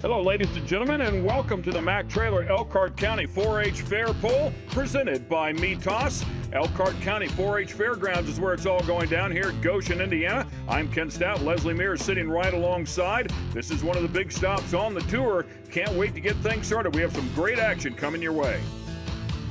Hello, ladies and gentlemen, and welcome to the Mack Trailer Elkhart County 4-H Fair Poll presented by METOS. Elkhart County 4-H Fairgrounds is where it's all going down here at Goshen, Indiana. I'm Ken Stout. Leslie Mears is sitting right alongside. This is one of the big stops on the tour. Can't wait to get things started. We have some great action coming your way.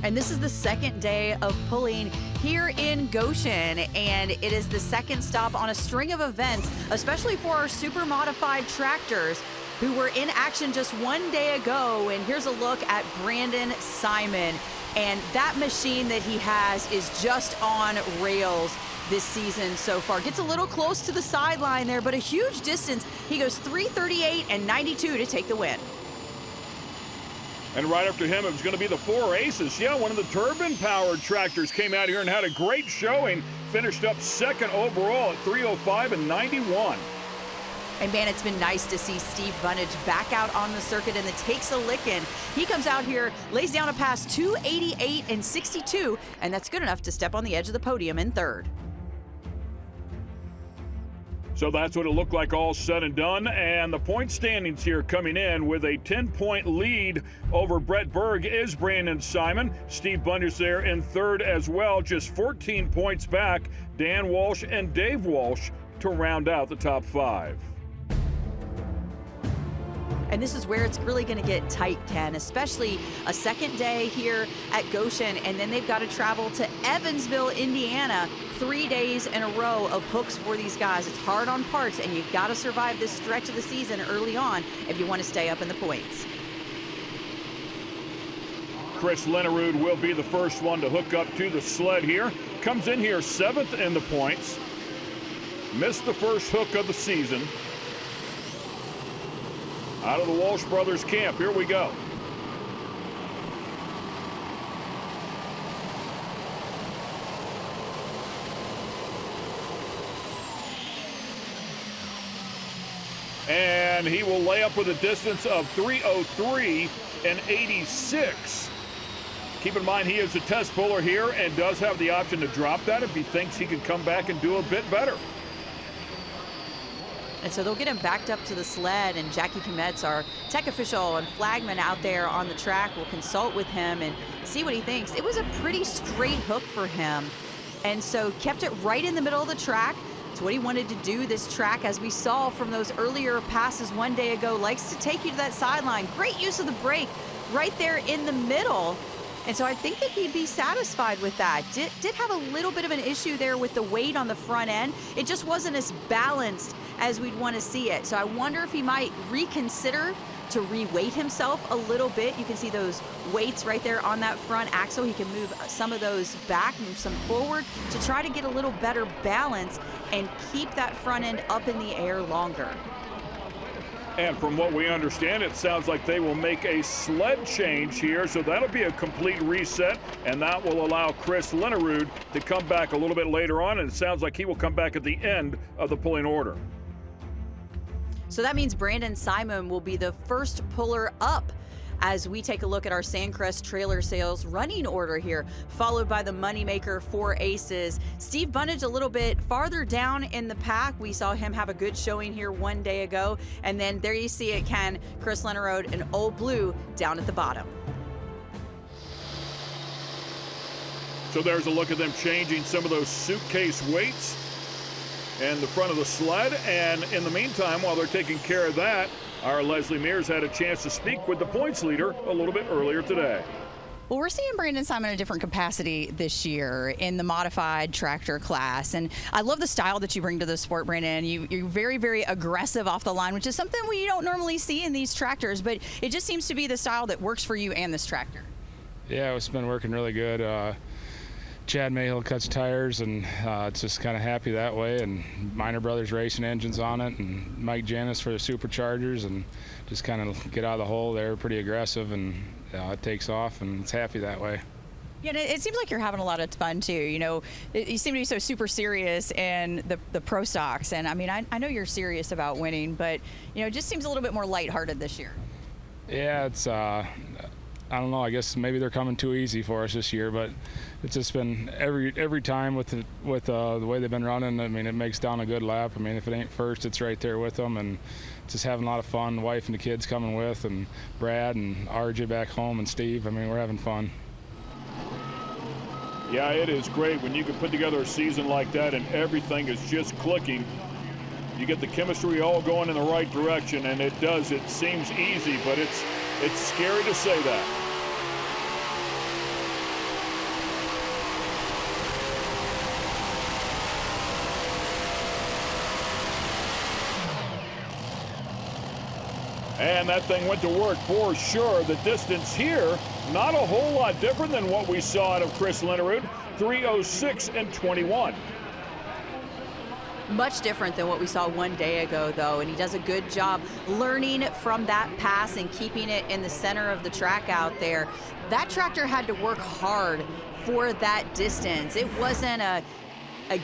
And this is the second day of pulling here in Goshen, and it is the second stop on a string of events, especially for our super modified tractors who were in action just one day ago. And here's a look at Brandon Simon. And that machine that he has is just on rails this season so far. Gets a little close to the sideline there, but a huge distance. He goes 3:38 and 92 to take the win. And right after him, it was going to be the 4 Aces. Yeah, one of the turbine-powered tractors came out here and had a great showing. Finished up second overall at 3:05 and 91. And man, it's been nice to see Steve Bunnage back out on the circuit, and it takes a licking. He comes out here, lays down a pass 2:88 and 62, and that's good enough to step on the edge of the podium in third. So that's what it looked like all said and done. And the point standings here coming in with a 10-point lead over Brett Berg is Brandon Simon. Steve Bunnage there in third as well, just 14 points back. Dan Walsh and Dave Walsh to round out the top 5. And this is where it's really going to get tight, Ken, especially a second day here at Goshen, and then they've got to travel to Evansville, Indiana, 3 days in a row of hooks for these guys. It's hard on parts, and you've got to survive this stretch of the season early on if you want to stay up in the points. Chris Lenerud will be the first one to hook up to the sled here. Comes in here 7th in the points. Missed the first hook of the season. Out of the Walsh Brothers camp, here we go. And he will lay up with a distance of 3:03 and 86. Keep in mind, he is a test puller here and does have the option to drop that if he thinks he can come back and do a bit better. And so they'll get him backed up to the sled, and Jackie Kometz, our tech official and flagman out there on the track, will consult with him and see what he thinks. It was a pretty straight hook for him, and so kept it right in the middle of the track. It's what he wanted to do this track, as we saw from those earlier passes one day ago. Likes to take you to that sideline. Great use of the brake right there in the middle. And so I think that he'd be satisfied with that. Did have a little bit of an issue there with the weight on the front end. It just wasn't as balanced as we'd want to see it. So I wonder if he might reconsider to re-weight himself a little bit. You can see those weights right there on that front axle. He can move some of those back, move some forward to try to get a little better balance and keep that front end up in the air longer. And from what we understand, it sounds like they will make a sled change here, so that'll be a complete reset, and that will allow Chris Lenerud to come back a little bit later on, and it sounds like he will come back at the end of the pulling order. So that means Brandon Simon will be the first puller up as we take a look at our Sandcrest trailer sales running order here, followed by the moneymaker 4 Aces. Steve Bunnage a little bit farther down in the pack. We saw him have a good showing here one day ago. And then there you see it, Ken, Chris Lenerud and Old Blue down at the bottom. So there's a look at them changing some of those suitcase weights and the front of the sled. And in the meantime, while they're taking care of that, our Leslie Mears had a chance to speak with the points leader a little bit earlier today. Well, we're seeing Brandon Simon in a different capacity this year in the modified tractor class. And I love the style that you bring to the sport, Brandon. You're very, very aggressive off the line, which is something we don't normally see in these tractors. But it just seems to be the style that works for you and this tractor. Yeah, it's been working really good. Chad Mayhill cuts tires, and it's just kind of happy that way. And Minor Brothers racing engines on it, and Mike Janis for the superchargers, and just kind of get out of the hole there. Pretty aggressive, and it takes off, and it's happy that way. Yeah, it seems like you're having a lot of fun too. You know, you seem to be so super serious in the pro stocks, and I mean, I know you're serious about winning, but you know, it just seems a little bit more lighthearted this year. Yeah, it's I don't know. I guess maybe they're coming too easy for us this year, but it's just been every time with the way they've been running. I mean, it makes down a good lap. I mean, if it ain't first, it's right there with them, and just having a lot of fun. The wife and the kids coming with, and Brad and RJ back home, and Steve. I mean, we're having fun. Yeah, it is great when you can put together a season like that and everything is just clicking. You get the chemistry all going in the right direction, and it does. It seems easy, but it's scary to say that. And that thing went to work for sure. The distance here, not a whole lot different than what we saw out of Chris Linnerud, 3:06 and 21. Much different than what we saw one day ago, though, and he does a good job learning from that pass and keeping it in the center of the track out there. That tractor had to work hard for that distance. It wasn't a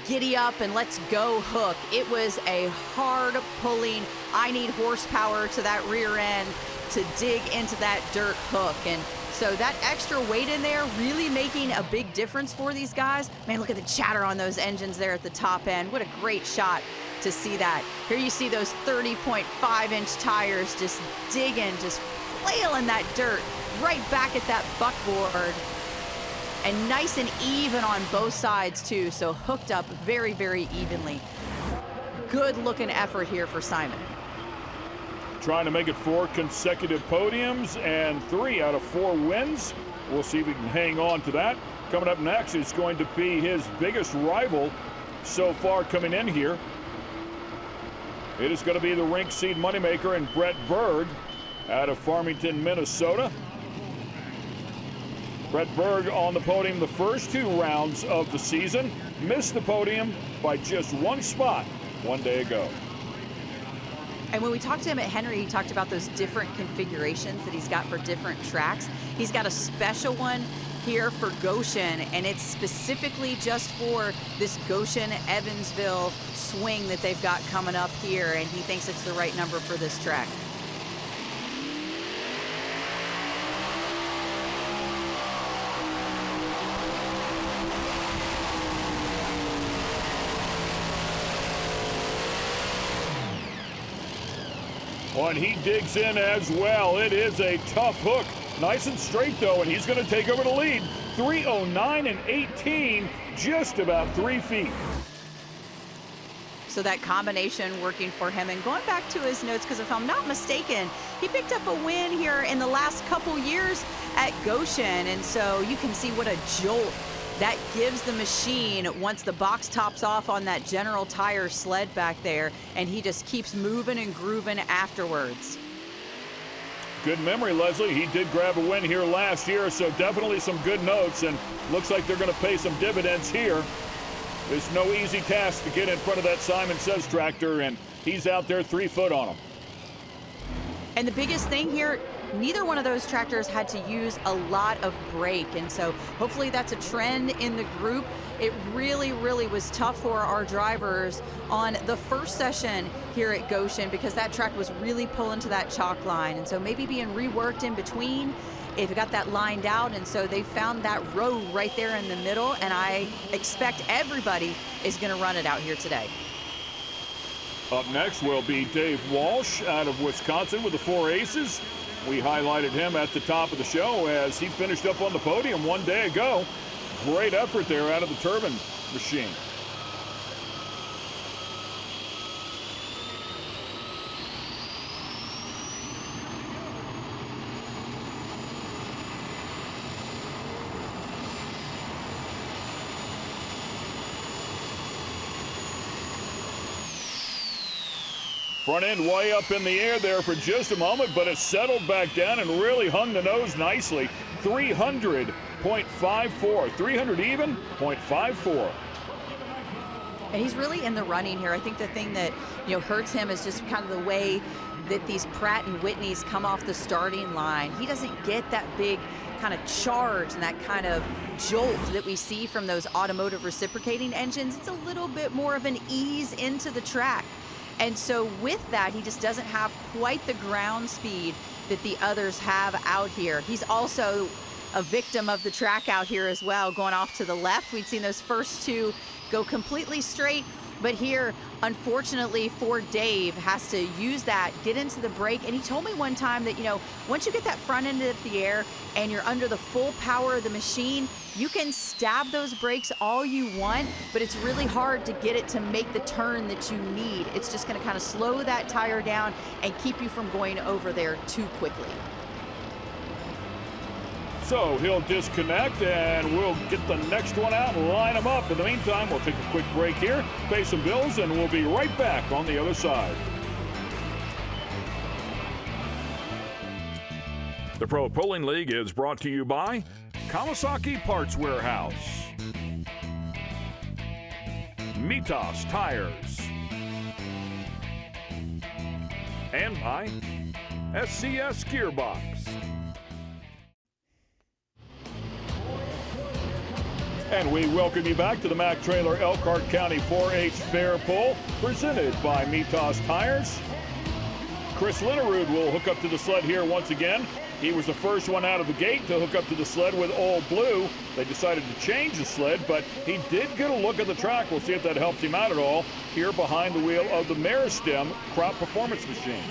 giddy up and let's go hook. It was a hard pulling, I need horsepower to that rear end to dig into that dirt hook. And so that extra weight in there really making a big difference for these guys. Man, look at the chatter on those engines there at the top end. What a great shot to see that. Here you see those 30.5-inch tires just digging, just flailing that dirt right back at that buckboard. And nice and even on both sides too, so hooked up very, very evenly. Good looking effort here for Simon. Trying to make it 4 consecutive podiums and 3 out of 4 wins. We'll see if he can hang on to that. Coming up next is going to be his biggest rival so far coming in here. It is going to be the Rink Seed moneymaker and Brett Berg out of Farmington, Minnesota. Brett Berg on the podium the first 2 rounds of the season. Missed the podium by just 1 spot one day ago. And when we talked to him at Henry, he talked about those different configurations that he's got for different tracks. He's got a special one here for Goshen, and it's specifically just for this Goshen-Evansville swing that they've got coming up here, and he thinks it's the right number for this track. Oh, and he digs in as well. It is a tough hook. Nice and straight, though, and he's going to take over the lead. 3:09 and 18, just about 3 feet. So that combination working for him. And going back to his notes, because if I'm not mistaken, he picked up a win here in the last couple years at Goshen. And so you can see what a jolt that gives the machine once the box tops off on that General Tire sled back there, and he just keeps moving and grooving afterwards. Good memory, Leslie. He did grab a win here last year, so definitely some good notes, and looks like they're going to pay some dividends here. It's no easy task to get in front of that Simon Says tractor, and he's out there 3 foot on him. And the biggest thing here, neither one of those tractors had to use a lot of brake, and so hopefully that's a trend in the group. It really, really was tough for our drivers on the first session here at Goshen because that track was really pulling to that chalk line, and so maybe being reworked in between if it got that lined out, and so they found that row right there in the middle, and I expect everybody is going to run it out here today. Up next will be Dave Walsh out of Wisconsin with the 4 aces. We highlighted him at the top of the show as he finished up on the podium one day ago. Great effort there out of the turbine machine. Front end way up in the air there for just a moment, but it settled back down and really hung the nose nicely. 300.54, 300 even, .54. And he's really in the running here. I think the thing that hurts him is just kind of the way that these Pratt and Whitneys come off the starting line. He doesn't get that big kind of charge and that kind of jolt that we see from those automotive reciprocating engines. It's a little bit more of an ease into the track. And so with that, he just doesn't have quite the ground speed that the others have out here. He's also a victim of the track out here as well, going off to the left. We'd seen those first two go completely straight, but here, unfortunately for Dave, has to use that, get into the brake. And he told me one time that, once you get that front end of the air and you're under the full power of the machine, you can stab those brakes all you want, but it's really hard to get it to make the turn that you need. It's just going to kind of slow that tire down and keep you from going over there too quickly. So he'll disconnect, and we'll get the next one out and line them up. In the meantime, we'll take a quick break here, pay some bills, and we'll be right back on the other side. The Pro Pulling League is brought to you by Kawasaki Parts Warehouse, Mitas Tires, and by SCS Gearbox. And we welcome you back to the Mack Trailer Elkhart County 4-H Fair Pull, presented by Mitas Tires. Chris Linnerud will hook up to the sled here once again. He was the first one out of the gate to hook up to the sled with Old Blue. They decided to change the sled, but he did get a look at the track. We'll see if that helps him out at all here behind the wheel of the Meristem Crop Performance Machine.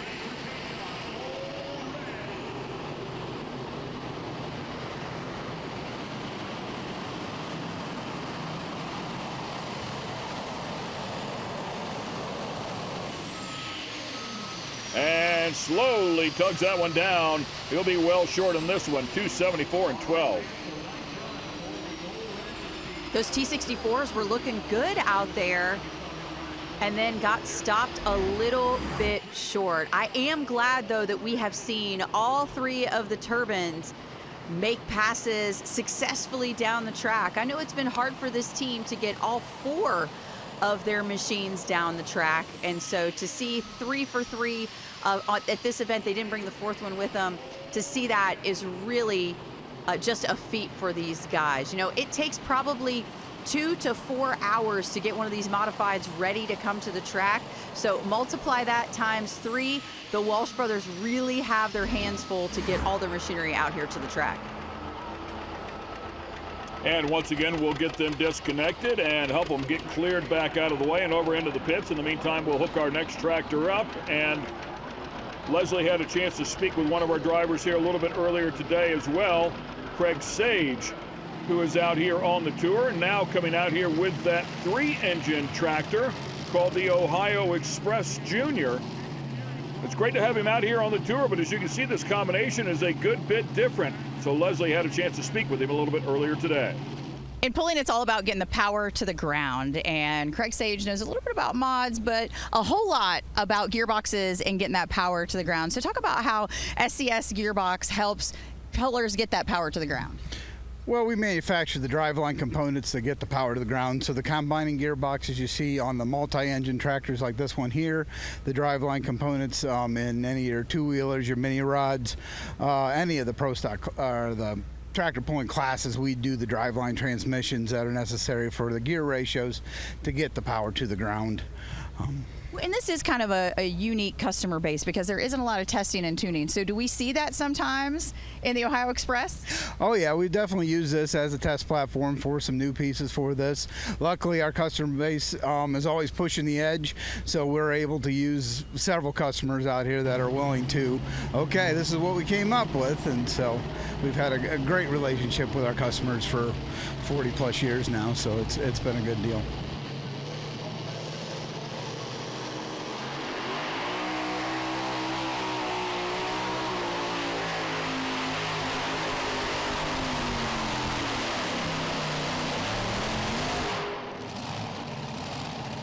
And slowly tugs that one down. He'll be well short on this one, 274 and 12. Those T64s were looking good out there and then got stopped a little bit short. I am glad, though, that we have seen all three of the turbines make passes successfully down the track. I know it's been hard for this team to get all four of their machines down the track, and so to see 3 for 3 at this event, they didn't bring the fourth one with them. To see that is really just a feat for these guys. It takes probably 2 to 4 hours to get one of these modifieds ready to come to the track. So multiply that times 3. The Walsh brothers really have their hands full to get all their machinery out here to the track. And once again, we'll get them disconnected and help them get cleared back out of the way and over into the pits. In the meantime, we'll hook our next tractor up. And Leslie had a chance to speak with one of our drivers here a little bit earlier today as well, Craig Sage, who is out here on the tour, now coming out here with that 3-engine tractor called the Ohio Express Junior. It's great to have him out here on the tour, but as you can see, this combination is a good bit different. So Leslie had a chance to speak with him a little bit earlier today. In pulling, it's all about getting the power to the ground, and Craig Sage knows a little bit about mods, but a whole lot about gearboxes and getting that power to the ground. So talk about how SCS Gearbox helps pullers get that power to the ground. Well, we manufacture the driveline components that get the power to the ground. So the combining gearboxes you see on the multi-engine tractors like this one here, the driveline components in any of your two-wheelers, your mini rods, any of the pro stock or the tractor pulling classes, we do the driveline transmissions that are necessary for the gear ratios to get the power to the ground. And this is kind of a unique customer base because there isn't a lot of testing and tuning. So do we see that sometimes in the Ohio Express? Oh yeah, we definitely use this as a test platform for some new pieces for this. Luckily, our customer base is always pushing the edge, so we're able to use several customers out here that are willing to, okay, this is what we came up with, and so we've had a great relationship with our customers for 40 plus years now, so it's been a good deal.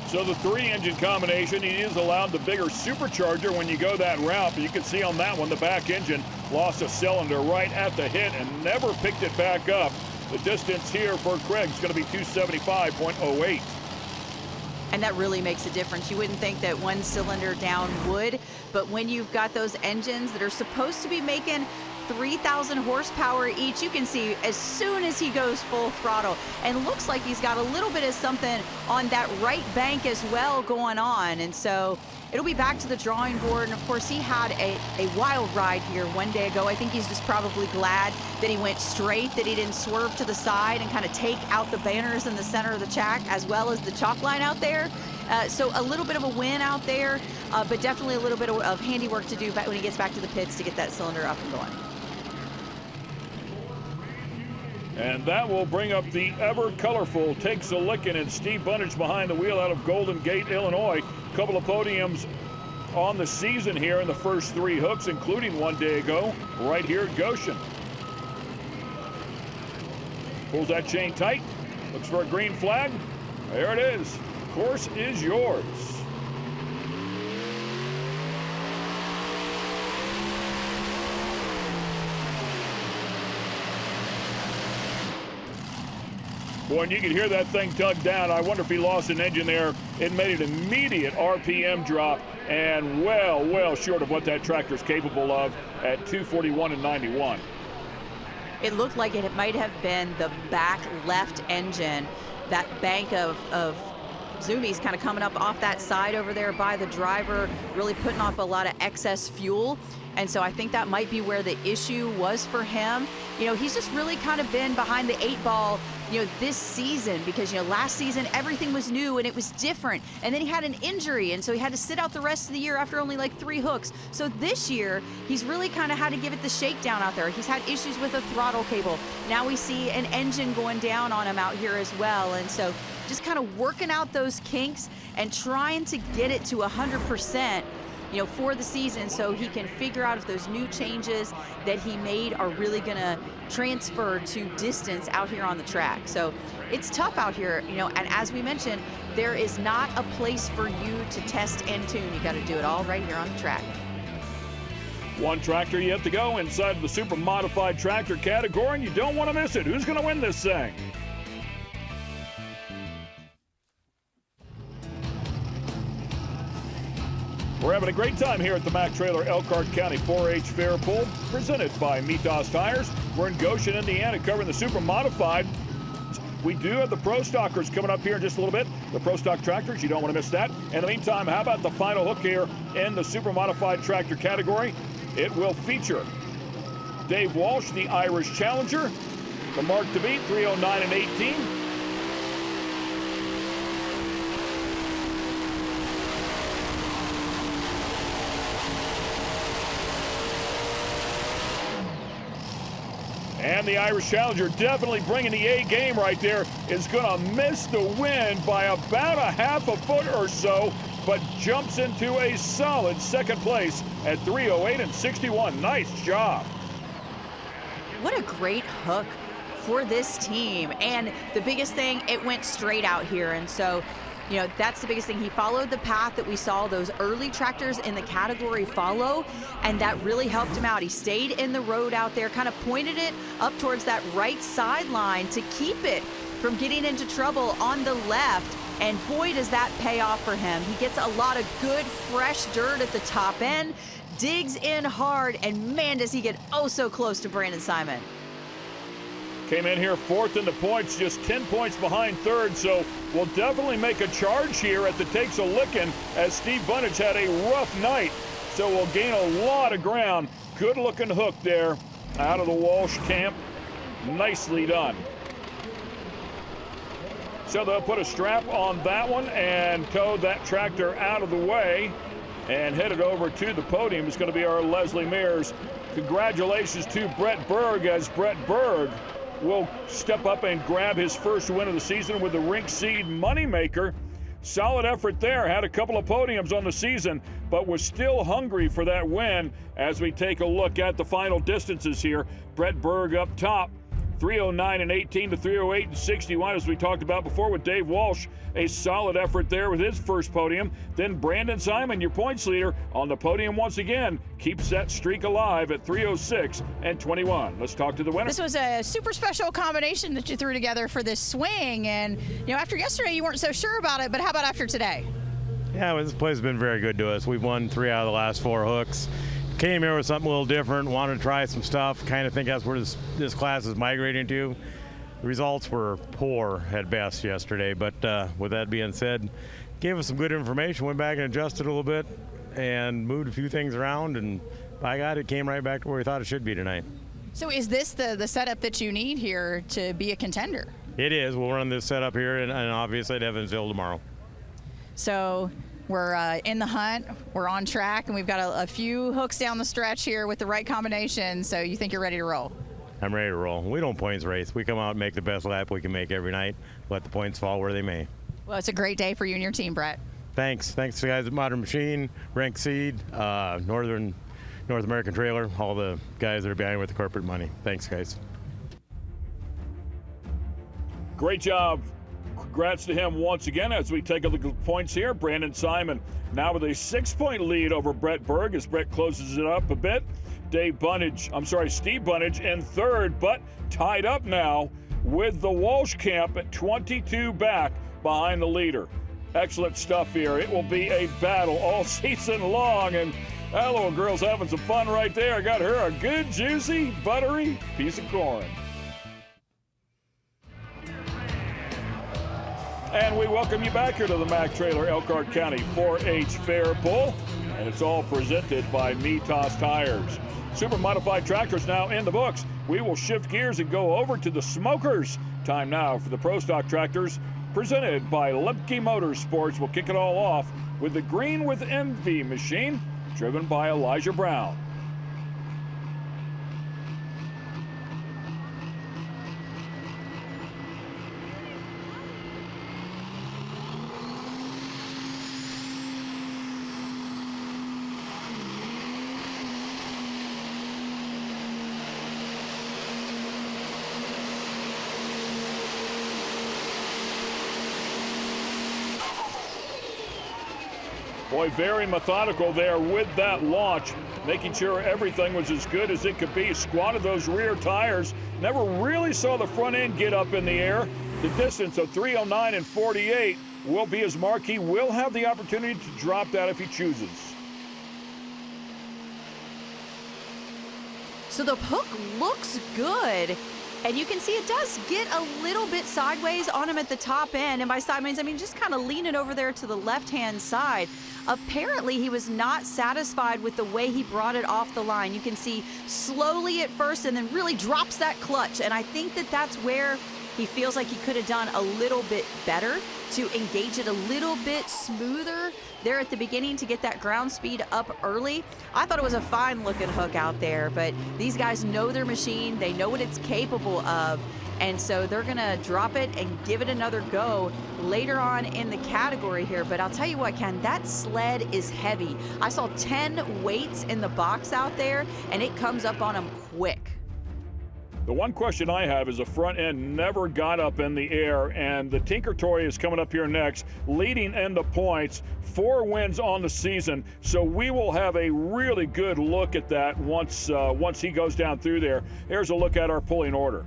So the 3-engine combination, he is allowed the bigger supercharger when you go that route. But you can see on that one, the back engine lost a cylinder right at the hit and never picked it back up. The distance here for Craig is going to be 275.08. And that really makes a difference. You wouldn't think that one cylinder down would, but when you've got those engines that are supposed to be making 3,000 horsepower each. You can see as soon as he goes full throttle, and looks like he's got a little bit of something on that right bank as well going on. And so it'll be back to the drawing board. And of course, he had a wild ride here one day ago. I think he's just probably glad that he went straight, that he didn't swerve to the side and kind of take out the banners in the center of the track, as well as the chalk line out there. So a little bit of a win out there, but definitely a little bit of handiwork to do when he gets back to the pits to get that cylinder up and going. And that will bring up the ever-colorful Takes a Lickin' and Steve Bunnage behind the wheel out of Golden Gate, Illinois. Couple of podiums on the season here in the first 3 hooks, including one day ago right here at Goshen. Pulls that chain tight, looks for a green flag. There it is. Course is yours. Boy, and you can hear that thing tug down. I wonder if he lost an engine there. It made an immediate RPM drop, and well short of what that tractor's capable of at 241 and 91. It looked like it might have been the back left engine, that bank of zoomies kind of coming up off that side over there by the driver, really putting off a lot of excess fuel. And so I think that might be where the issue was for him. You know, he's just really kind of been behind the 8 ball, you know, this season, because, you know, last season everything was new and it was different. And then he had an injury, and so he had to sit out the rest of the year after only like 3 hooks. So this year, he's really kind of had to give it the shakedown out there. He's had issues with a throttle cable. Now we see an engine going down on him out here as well. And so just kind of working out those kinks and trying to get it to 100%, you know, for the season, so he can figure out if those new changes that he made are really going to transfer to distance out here on the track. So it's tough out here, you know, and as we mentioned, there is not a place for you to test and tune. You got to do it all right here on the track. One tractor yet to go inside of the super modified tractor category, and you don't want to miss it. Who's going to win this thing? We're having a great time here at the Mack Trailer Elkhart County 4-H Fair Pull, presented by Mitas Tires. We're in Goshen, Indiana, covering the super modified. We do have the Pro Stockers coming up here in just a little bit. The Pro Stock tractors, you don't want to miss that. In the meantime, how about the final hook here in the super modified tractor category? It will feature Dave Walsh, the Irish Challenger, the mark to beat, 309 and 18. And the Irish Challenger definitely bringing the A game right there, is going to miss the win by about a half a foot or so, but jumps into a solid second place at 308 and 61. Nice job. What a great hook for this team. And the biggest thing, it went straight out here. And so, you know, that's the biggest thing. He followed the path that we saw those early tractors in the category follow, and that really helped him out. He stayed in the road out there, kind of pointed it up towards that right sideline to keep it from getting into trouble on the left. And boy, does that pay off for him. He gets a lot of good, fresh dirt at the top end, digs in hard, and man, does he get oh so close to Brandon Simon. Came in here 4th in the points, just 10 points behind 3rd, so we'll definitely make a charge here at the Takes a Lickin', as Steve Bunnage had a rough night, so we'll gain a lot of ground. Good looking hook there out of the Walsh camp. Nicely done. So they'll put a strap on that one and tow that tractor out of the way, and headed over to the podium is going to be our Leslie Mears. Congratulations to Brett Berg, as Brett Berg will step up and grab his first win of the season with the Rink Seed Moneymaker. Solid effort there. Had a couple of podiums on the season, but was still hungry for that win. As we take a look at the final distances here, Brett Berg up top, 309 and 18 to 308 and 61, as we talked about before with Dave Walsh. A solid effort there with his first podium. Then Brandon Simon, your points leader, on the podium once again, keeps that streak alive at 306 and 21. Let's talk to the winner. This was a super special combination that you threw together for this swing, and you know, after yesterday you weren't so sure about it, but how about after today? Yeah, this place has been very good to us. We've won 3 out of the last 4 hooks. came here with something a little different, wanted to try some stuff, kind of think that's where this class is migrating to. The results were poor at best yesterday, but with that being said, gave us some good information, went back and adjusted a little bit and moved a few things around, and by God, it came right back to where we thought it should be tonight. So is this the setup that you need here to be a contender? It is. We'll run this setup here and obviously at Evansville tomorrow. So we're in the hunt, we're on track, and we've got a few hooks down the stretch here with the right combination, so you think you're ready to roll? I'm ready to roll. We don't points race. We come out and make the best lap we can make every night, let the points fall where they may. Well, it's a great day for you and your team, Brett. Thanks. Thanks to the guys at Modern Machine, Rank Seed, North American Trailer, all the guys that are behind with the corporate money. Thanks, guys. Great job. Congrats to him once again as we take a look at the points here. Brandon Simon now with a 6-point lead over Brett Berg as Brett closes it up a bit. Steve Bunnage in third, but tied up now with the Walsh camp at 22 back behind the leader. Excellent stuff here. It will be a battle all season long, and that little girl's having some fun right there. I got her a good, juicy, buttery piece of corn. And we welcome you back here to the Mack Trailer Elkhart County 4-H Fair Pull, and it's all presented by Mitas Tires. Super modified tractors now in the books. We will shift gears and go over to the smokers. Time now for the Pro Stock tractors presented by Lemke Motorsports. We'll kick it all off with the Green with Envy machine driven by Elijah Brown. Boy, very methodical there with that launch, making sure everything was as good as it could be. Squatted those rear tires. Never really saw the front end get up in the air. The distance of 309 and 48 will be his mark. He will have the opportunity to drop that if he chooses. So the hook looks good. And you can see it does get a little bit sideways on him at the top end. And by sideways, I mean just kind of leaning over there to the left-hand side. Apparently, he was not satisfied with the way he brought it off the line. You can see slowly at first and then really drops that clutch. And I think that that's where he feels like he could have done a little bit better to engage it a little bit smoother there at the beginning to get that ground speed up early. I thought it was a fine looking hook out there, but these guys know their machine. They know what it's capable of. And so they're gonna drop it and give it another go later on in the category here. But I'll tell you what, Ken, that sled is heavy. I saw 10 weights in the box out there, and it comes up on them quick. The one question I have is the front end never got up in the air, and the Tinker Toy is coming up here next, leading in the points, 4 wins on the season. So we will have a really good look at that once he goes down through there. Here's a look at our pulling order.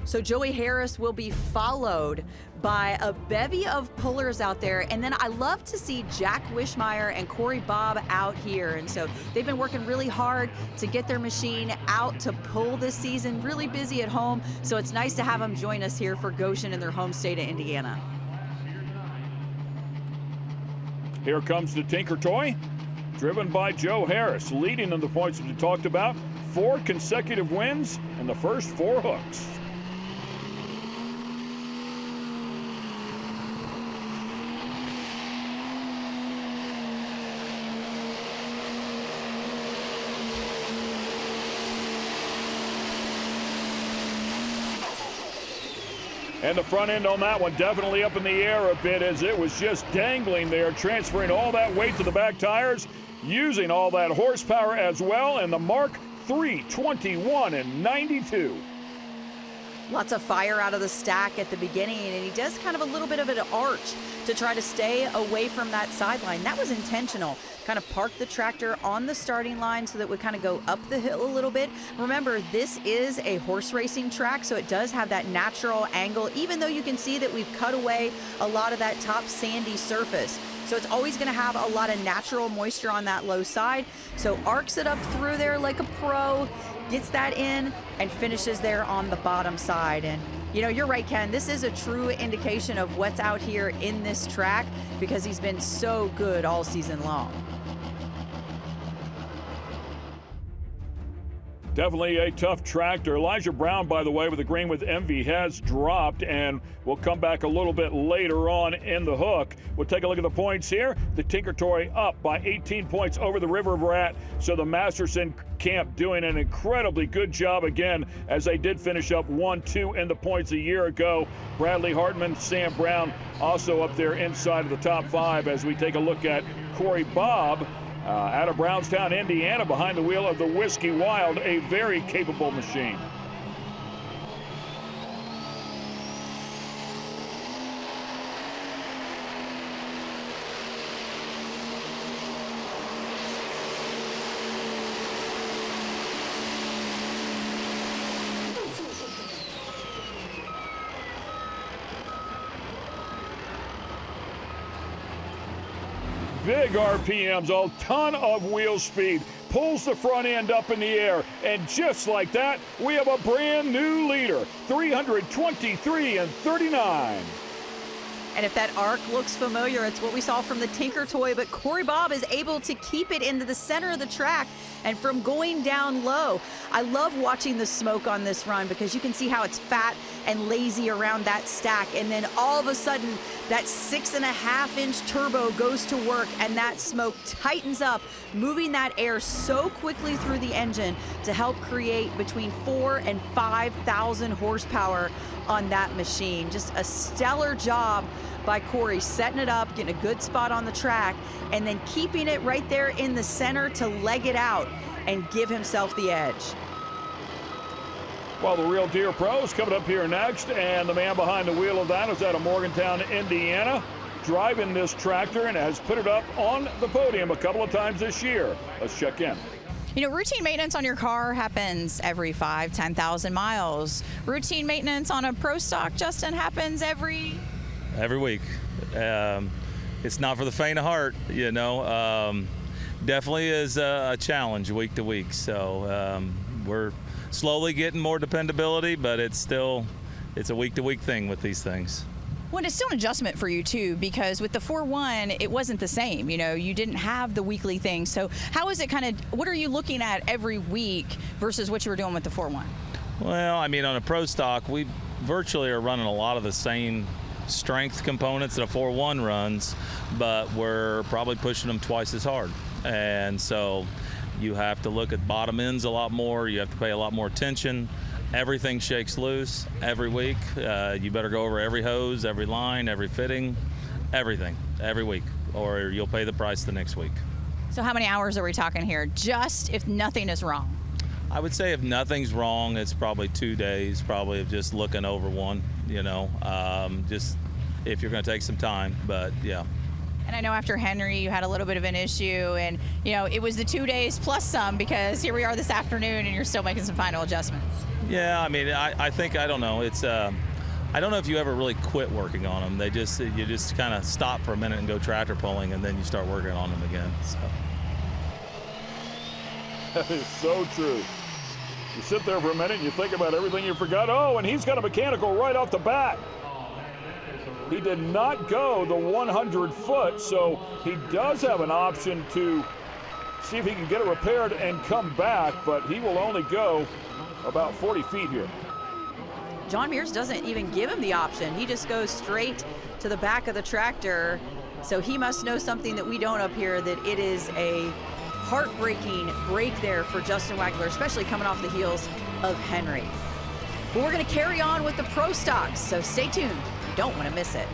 So Joey Harris will be followed by a bevy of pullers out there. And then I love to see Jack Wishmeyer and Corey Bobb out here. And so they've been working really hard to get their machine out to pull this season, really busy at home. So it's nice to have them join us here for Goshen in their home state of Indiana. Here comes the Tinker Toy, driven by Joe Harris, leading in the points that we talked about. 4 consecutive wins in the first 4 hooks. And the front end on that one definitely up in the air a bit as it was just dangling there, transferring all that weight to the back tires, using all that horsepower as well, and the mark 321 and 92. Lots of fire out of the stack at the beginning, and he does kind of a little bit of an arch to try to stay away from that sideline. That was intentional. Kind of park the tractor on the starting line so that it would kind of go up the hill a little bit. Remember, this is a horse racing track, so it does have that natural angle, even though you can see that we've cut away a lot of that top sandy surface. So it's always going to have a lot of natural moisture on that low side. So arcs it up through there like a pro, gets that in, and finishes there on the bottom side. And you know, you're right, Ken. This is a true indication of what's out here in this track because he's been so good all season long. Definitely a tough tractor. Elijah Brown, by the way, with the green with Envy has dropped, and we'll come back a little bit later on in the hook. We'll take a look at the points here. The Tinker Toy up by 18 points over the River Rat. So the Masterson camp doing an incredibly good job again, as they did finish up 1-2 in the points a year ago. Bradley Hartman, Sam Brown also up there inside of the top 5 as we take a look at Corey Bobb. Out of Brownstown, Indiana, behind the wheel of the Whiskey Wild, a very capable machine. Big RPMs, a ton of wheel speed, pulls the front end up in the air, and just like that, we have a brand new leader, 323 and 39. And if that arc looks familiar, it's what we saw from the Tinker Toy, but Corey Bobb is able to keep it into the center of the track and from going down low. I love watching the smoke on this run because you can see how it's fat and lazy around that stack, and then all of a sudden that 6.5-inch turbo goes to work and that smoke tightens up, moving that air so quickly through the engine to help create between 4,000 and 5,000 horsepower on that machine. Just a stellar job by Corey, setting it up, getting a good spot on the track, and then keeping it right there in the center to leg it out and give himself the edge. Well, the Real Deer Pro is coming up here next, and the man behind the wheel of that is out of Morgantown, Indiana, driving this tractor and has put it up on the podium a couple of times this year. Let's check in. You know, routine maintenance on your car happens every 10,000 miles. Routine maintenance on a Pro Stock, Justin, happens every week. It's not for the faint of heart, you know. Definitely is a challenge week to week. So we're slowly getting more dependability, but it's a week-to-week thing with these things. Well, it's still an adjustment for you, too, because with the 4.1, it wasn't the same. You know, you didn't have the weekly thing. So how is it what are you looking at every week versus what you were doing with the 4.1? Well, I mean, on a Pro Stock, we virtually are running a lot of the same strength components that a 4.1 runs, but we're probably pushing them twice as hard. And so you have to look at bottom ends a lot more. You have to pay a lot more attention. Everything shakes loose every week. You better go over every hose, every line, every fitting, everything, every week, or you'll pay the price the next week. So how many hours are we talking here, just if nothing is wrong? I would say if nothing's wrong, it's probably 2 days, probably of just looking over one, you know, just if you're going to take some time, but yeah. And I know after Henry, you had a little bit of an issue, and, you know, it was the 2 days plus some, because here we are this afternoon and you're still making some final adjustments. Yeah, I mean, I think, I don't know. It's, I don't know if you ever really quit working on them. You just kind of stop for a minute and go tractor pulling, and then you start working on them again. So. That is so true. You sit there for a minute and you think about everything you forgot. Oh, and he's got a mechanical right off the bat. He did not go the 100 foot, so he does have an option to see if he can get it repaired and come back, but he will only go about 40 feet here. John Mears doesn't even give him the option. He just goes straight to the back of the tractor. So he must know something that we don't up here, that it is a heartbreaking break there for Justin Wagler, especially coming off the heels of Henry. But we're going to carry on with the Pro Stocks, so stay tuned. You don't want to miss it.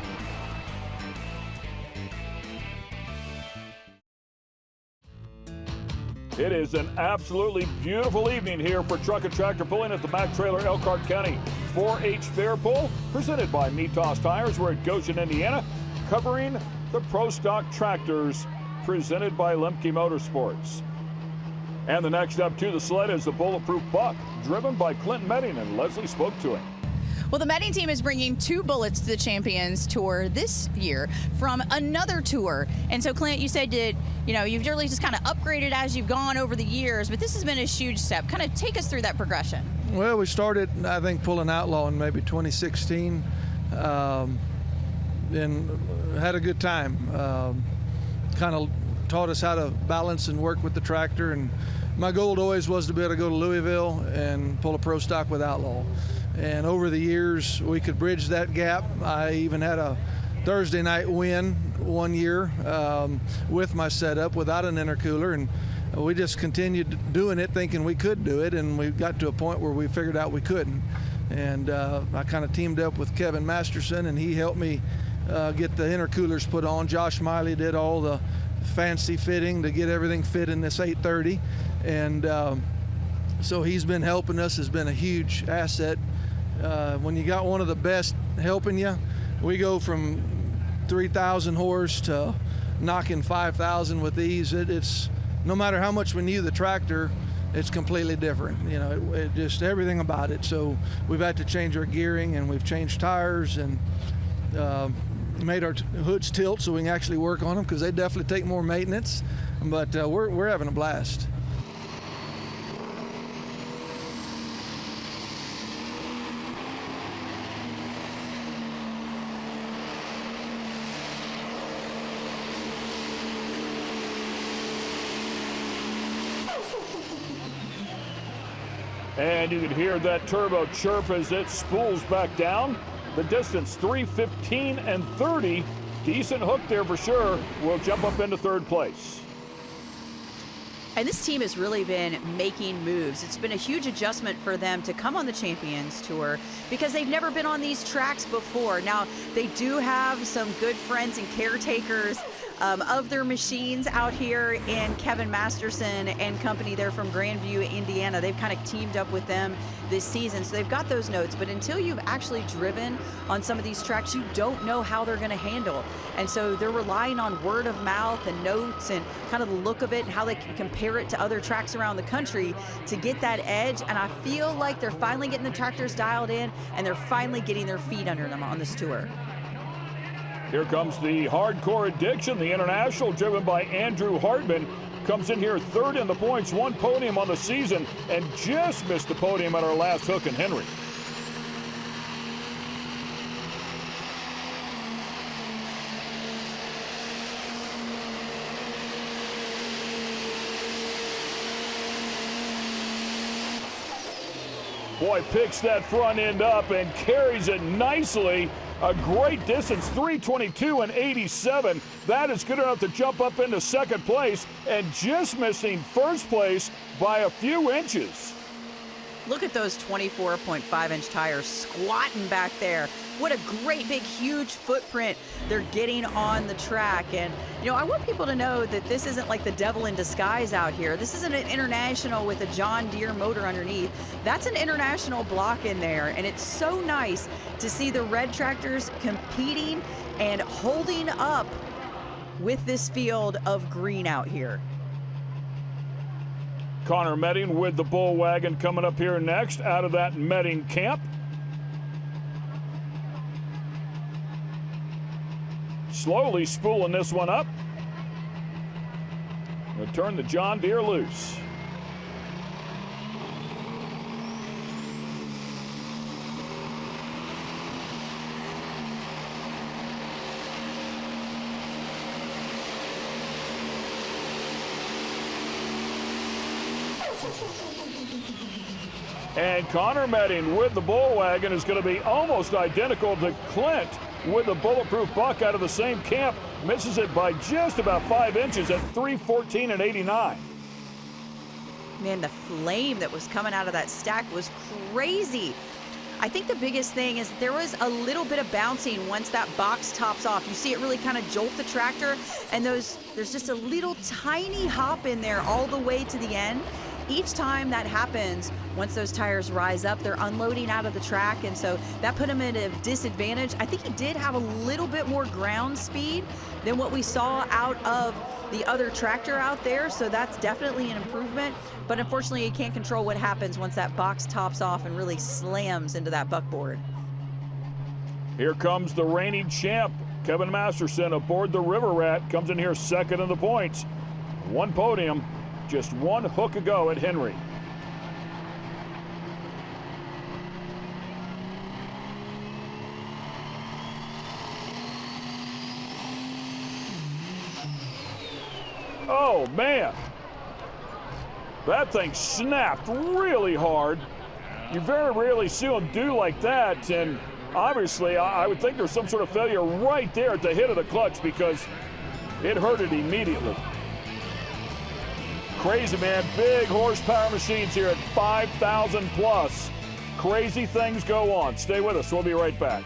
It is an absolutely beautiful evening here for Truck and Tractor Pulling at the Mack Trailer Elkhart County 4-H Fair Pull, presented by Metos Tires. We're at Goshen, Indiana, covering the Pro Stock tractors presented by Lemke Motorsports. And the next up to the sled is the Bulletproof Buck, driven by Clinton Medding, and Leslie spoke to him. Well, the Medding team is bringing 2 bullets to the Champions Tour this year from another tour. And so, Clint, you said that, you've really just kind of upgraded as you've gone over the years, but this has been a huge step. Kind of take us through that progression. Well, we started, I think, pulling Outlaw in maybe 2016, and had a good time. Kind of taught us how to balance and work with the tractor, and my goal always was to be able to go to Louisville and pull a pro stock with Outlaw. And over the years, we could bridge that gap. I even had a Thursday night win one year with my setup without an intercooler, and we just continued doing it thinking we could do it, and we got to a point where we figured out we couldn't. And I kind of teamed up with Kevin Masterson, and he helped me get the intercoolers put on. Josh Miley did all the fancy fitting to get everything fit in this 830, and so he's been helping us, has been a huge asset. When you got one of the best helping you, we go from 3,000 horse to knocking 5,000 with these. It's no matter how much we knew the tractor, it's completely different. It just everything about it. So we've had to change our gearing, and we've changed tires, and made our hoods tilt so we can actually work on them, because they definitely take more maintenance. But we're having a blast. And you can hear that turbo chirp as it spools back down. The distance 3:15 and 30. Decent hook there for sure. We'll jump up into 3rd place. And this team has really been making moves. It's been a huge adjustment for them to come on the Champions Tour because they've never been on these tracks before. Now, they do have some good friends and caretakers of their machines out here in Kevin Masterson and company. They're from Grandview, Indiana. They've kind of teamed up with them this season, so they've got those notes. But until you've actually driven on some of these tracks, you don't know how they're going to handle. And so they're relying on word of mouth and notes and kind of the look of it and how they can compare it to other tracks around the country to get that edge. And I feel like they're finally getting the tractors dialed in, and they're finally getting their feet under them on this tour. Here comes the Hardcore Addiction, the International, driven by Andrew Hartman. Comes in here 3rd in the points, 1 podium on the season, and just missed the podium at our last hook in Henry. Boy, picks that front end up and carries it nicely. A great distance, 3:22 and 87. That is good enough to jump up into 2nd place, and just missing 1st place by a few inches. Look at those 24.5-inch tires squatting back there. What a great big huge footprint they're getting on the track. And I want people to know that this isn't like the devil in disguise out here. This isn't an International with a John Deere motor underneath. That's an International block in there, and it's so nice to see the red tractors competing and holding up with this field of green out here. Connor Medding with the bull wagon coming up here next out of that Medding camp. Slowly spooling this one up. We'll turn the John Deere loose. And Connor Medding with the bull wagon is going to be almost identical to Clint with the bulletproof buck out of the same camp. Misses it by just about 5 inches at 3:14 and 89. Man, the flame that was coming out of that stack was crazy. I think the biggest thing is there was a little bit of bouncing once that box tops off. You see it really kind of jolt the tractor, and there's just a little tiny hop in there all the way to the end. Each time that happens, once those tires rise up, they're unloading out of the track, and so that put him at a disadvantage. I think he did have a little bit more ground speed than what we saw out of the other tractor out there, so that's definitely an improvement. But unfortunately, you can't control what happens once that box tops off and really slams into that buckboard. Here comes the reigning champ, Kevin Masterson, aboard the River Rat. Comes in here second in the points. One podium, just one hook ago at Henry. Oh, man. That thing snapped really hard. You very rarely see them do like that, and obviously I would think there's some sort of failure right there at the hit of the clutch because it hurt it immediately. Crazy, man. Big horsepower machines here at 5,000 plus. Crazy things go on. Stay with us. We'll be right back.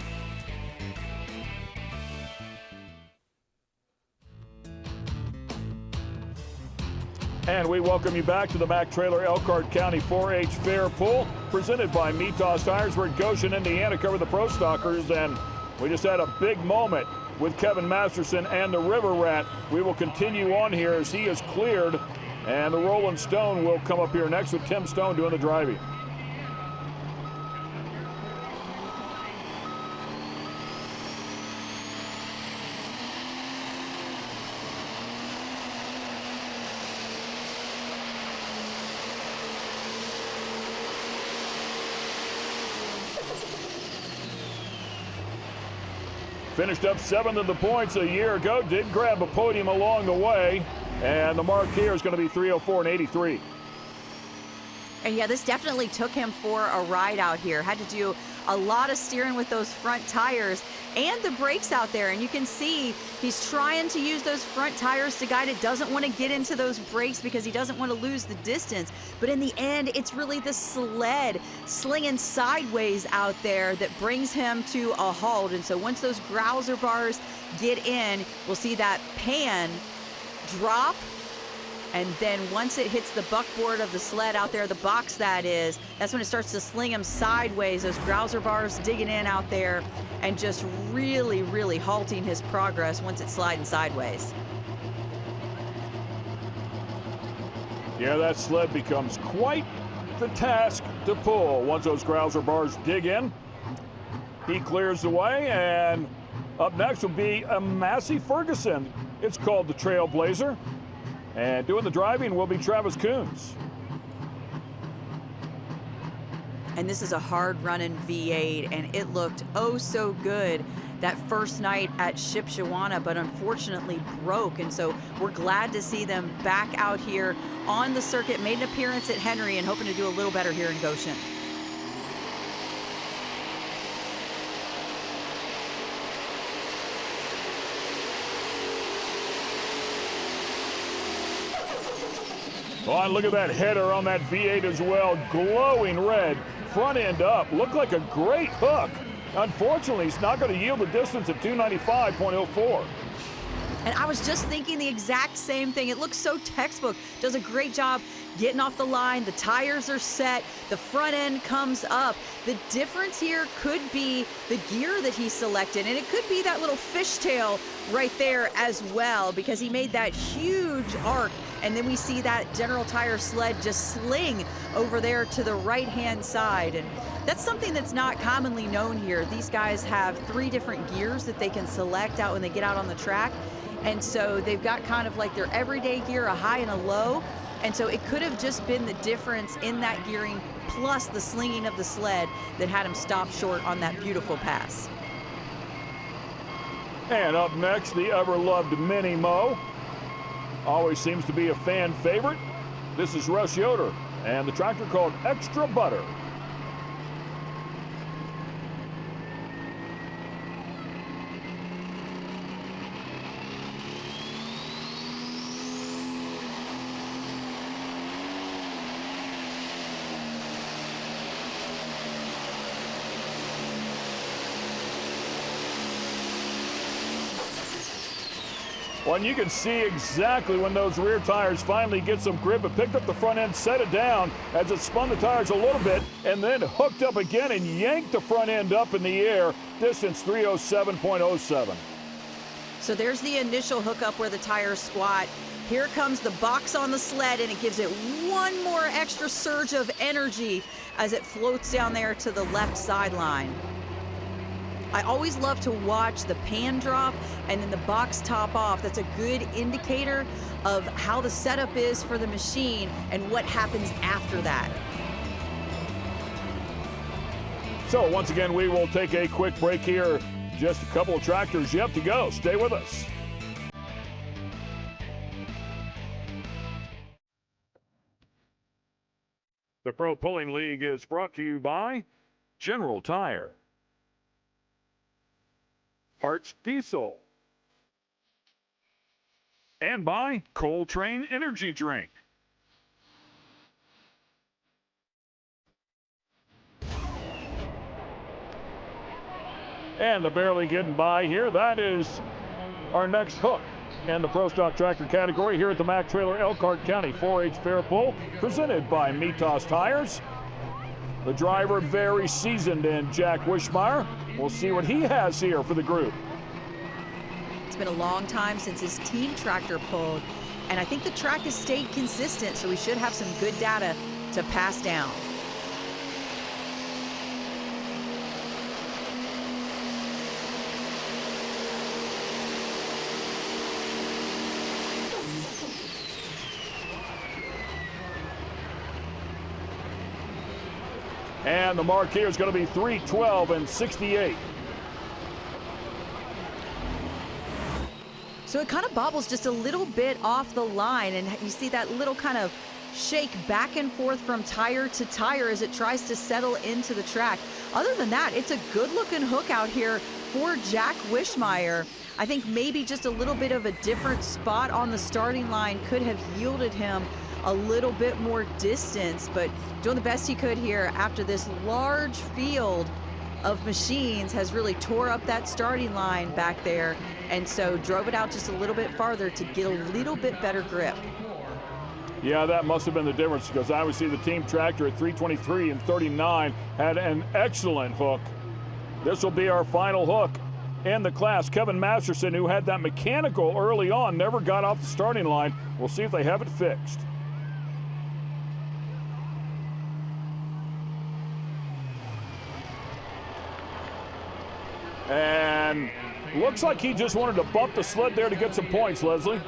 And we welcome you back to the Mack Trailer Elkhart County 4-H Fair Pool, presented by Mitas Tires. We're at Goshen, Indiana, cover the Pro Stockers, and we just had a big moment with Kevin Masterson and the River Rat. We will continue on here as he is cleared, and the Rolling Stone will come up here next with Tim Stone doing the driving. Finished up 7th in the points a year ago. Did grab a podium along the way. And the mark here is going to be 3:04 and 83. And yeah, this definitely took him for a ride out here. Had to do a lot of steering with those front tires and the brakes out there. And you can see he's trying to use those front tires to guide it. Doesn't want to get into those brakes because he doesn't want to lose the distance. But in the end, it's really the sled slinging sideways out there that brings him to a halt. And so once those Grouser bars get in, we'll see that pan drop. And then once it hits the buckboard of the sled out there, the box that is, that's when it starts to sling him sideways. Those Grouser bars digging in out there and just really, really halting his progress once it's sliding sideways. Yeah, that sled becomes quite the task to pull once those Grouser bars dig in. He clears the way, and up next will be a Massey Ferguson. It's called the Trailblazer. And doing the driving will be Travis Coons. And this is a hard-running V8, and it looked oh so good that first night at Shipshewana, but unfortunately broke. And so we're glad to see them back out here on the circuit, made an appearance at Henry, and hoping to do a little better here in Goshen. Oh, and look at that header on that V8 as well, glowing red, front end up. Looked like a great hook. Unfortunately, he's not going to yield the distance at 295.04. And I was just thinking the exact same thing. It looks so textbook. Does a great job getting off the line. The tires are set. The front end comes up. The difference here could be the gear that he selected, and it could be that little fishtail right there as well, because he made that huge arc. And then we see that General Tire sled just sling over there to the right-hand side. And that's something that's not commonly known here. These guys have 3 different gears that they can select out when they get out on the track. And so they've got kind of like their everyday gear, a high and a low. And so it could have just been the difference in that gearing plus the slinging of the sled that had him stop short on that beautiful pass. And up next, the ever-loved Mini Mo. Always seems to be a fan favorite. This is Russ Yoder and the tractor called Extra Butter. Well, and you can see exactly when those rear tires finally get some grip. It picked up the front end, set it down as it spun the tires a little bit, and then hooked up again and yanked the front end up in the air. Distance 307.07. So there's the initial hookup where the tires squat. Here comes the box on the sled, and it gives it one more extra surge of energy as it floats down there to the left sideline. I always love to watch the pan drop and then the box top off. That's a good indicator of how the setup is for the machine and what happens after that. So once again, we will take a quick break here. Just a couple of tractors yet to go. Stay with us. The Pro Pulling League is brought to you by General Tire, Parts Diesel, and by Coltrane Energy Drink. And the barely getting by here, that is our next hook in the Pro Stock Tractor category here at the Mac Trailer Elkhart County 4-H Fair Pull, presented by Mitas Tires. The driver very seasoned in Jack Wishmeyer. We'll see what he has here for the group. It's been a long time since his team tractor pulled, and I think the track has stayed consistent, so we should have some good data to pass down. And the mark here is going to be 3:12 and 68. So it kind of bobbles just a little bit off the line, and you see that little kind of shake back and forth from tire to tire as it tries to settle into the track. Other than that, it's a good-looking hook out here for Jack Wishmeyer. I think maybe just a little bit of a different spot on the starting line could have yielded him a little bit more distance, but doing the best he could here after this large field of machines has really tore up that starting line back there, and so drove it out just a little bit farther to get a little bit better grip. Yeah, that must have been the difference, because I would see the team tractor at 3:23 and 39 had an excellent hook. This will be our final hook in the class. Kevin Masterson, who had that mechanical early on, never got off the starting line. We'll see if they have it fixed. And looks like he just wanted to bump the sled there to get some points, Leslie.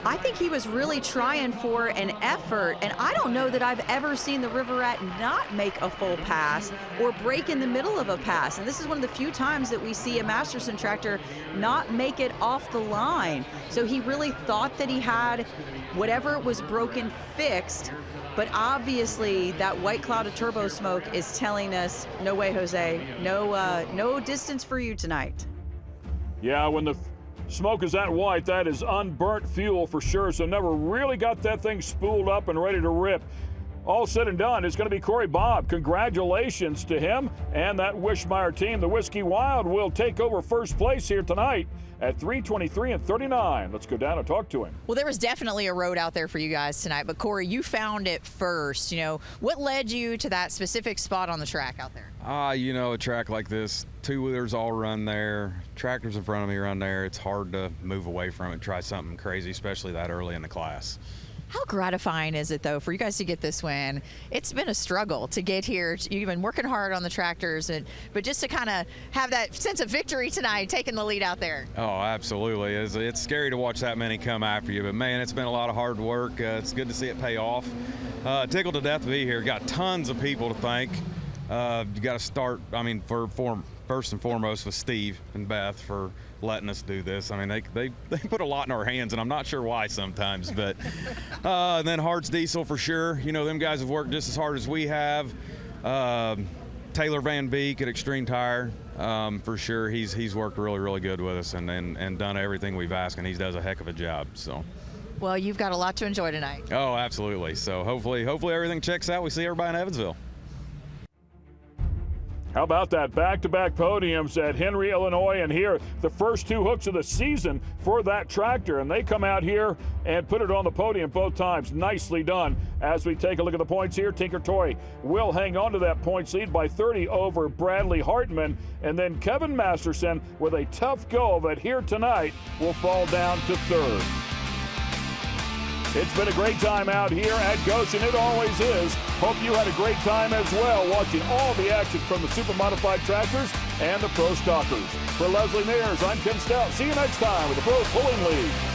I think he was really trying for an effort, and I don't know that I've ever seen the River Rat not make a full pass or break in the middle of a pass. And this is one of the few times that we see a Masterson tractor not make it off the line. So he really thought that he had whatever was broken fixed, but obviously that white cloud of turbo smoke is telling us, no way, Jose, no distance for you tonight. Yeah, when the smoke is that white, that is unburnt fuel for sure, so never really got that thing spooled up and ready to rip. All said and done, it's going to be Corey Bobb. Congratulations to him and that Wishmeyer team. The Whiskey Wild will take over first place here tonight at 3:23 and 39. Let's go down and talk to him. Well, there was definitely a road out there for you guys tonight, but Corey, you found it first. You know, what led you to that specific spot on the track out there? A track like this, two-wheelers all run there, tractors in front of me run there. It's hard to move away from it, try something crazy, especially that early in the class. How gratifying is it, though, for you guys to get this win? It's been a struggle to get here. You've been working hard on the tractors, but just to kind of have that sense of victory tonight, taking the lead out there. Oh, absolutely. It's scary to watch that many come after you, but, man, it's been a lot of hard work. It's good to see it pay off. Tickled to death to be here. Got tons of people to thank. You got to start, for first and foremost with Steve and Beth for letting us do this. They put a lot in our hands, and I'm not sure why sometimes, but and then Hart's Diesel for sure. Them guys have worked just as hard as we have. Taylor Van Beek at Extreme Tire, for sure. He's worked really, really good with us and done everything we've asked, and he does a heck of a job. So. Well, you've got a lot to enjoy tonight. Oh, absolutely. So hopefully everything checks out. We see everybody in Evansville. How about that? Back-to-back podiums at Henry, Illinois, and here the first two hooks of the season for that tractor, and they come out here and put it on the podium both times. Nicely done. As we take a look at the points here, Tinker Toy will hang on to that points lead by 30 over Bradley Hartman, and then Kevin Masterson, with a tough go of it here tonight, will fall down to third. It's been a great time out here at Goshen. It always is. Hope you had a great time as well watching all the action from the super modified tractors and the pro stockers. For Leslie Mears, I'm Tim Stout. See you next time with the Pro Pulling League.